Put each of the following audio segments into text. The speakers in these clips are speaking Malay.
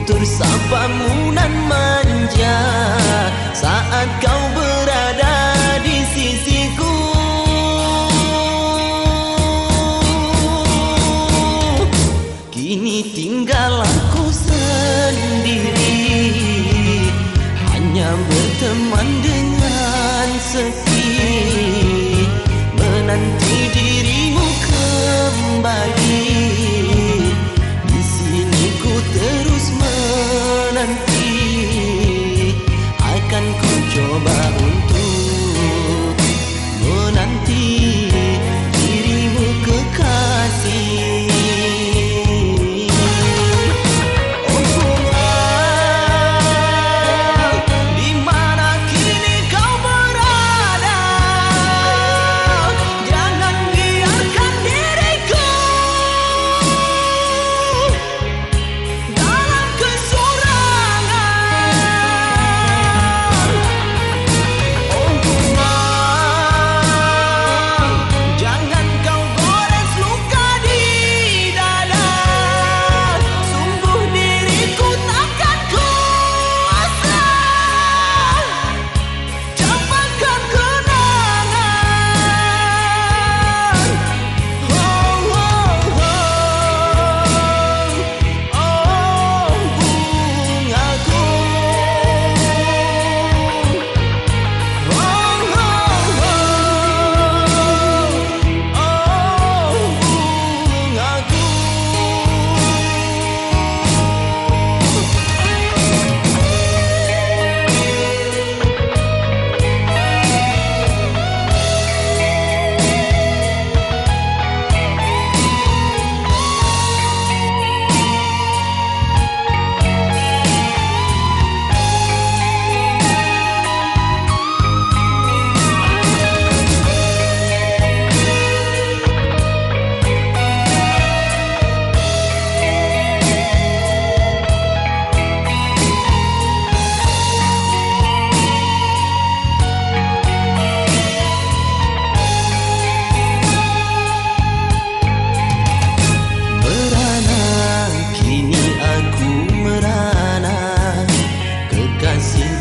tutur sapamu nan manja saat kau berada di sisiku. Kini tinggal aku sendiri, hanya berteman dengan sepi, menanti dirimu kembali. Di sini ku terus menanti, akan ku coba untuk menanti dirimu kekasih.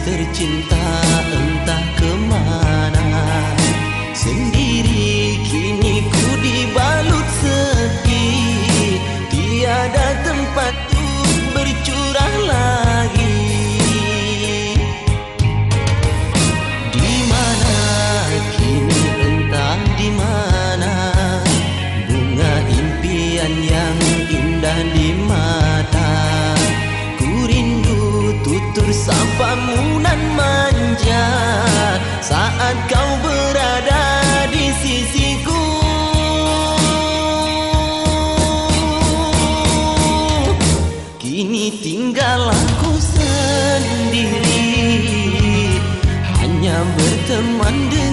Tercinta entah kemana, sendiri kini ku dibalut sepi, tiada tempat untuk bercurah lagi. Di mana kini entah di mana, bunga impian yang indah di mata. Ku rindu tutur sapamu nan manja saat kau berada di sisiku. Kini tinggal aku sendiri, hanya berteman dengan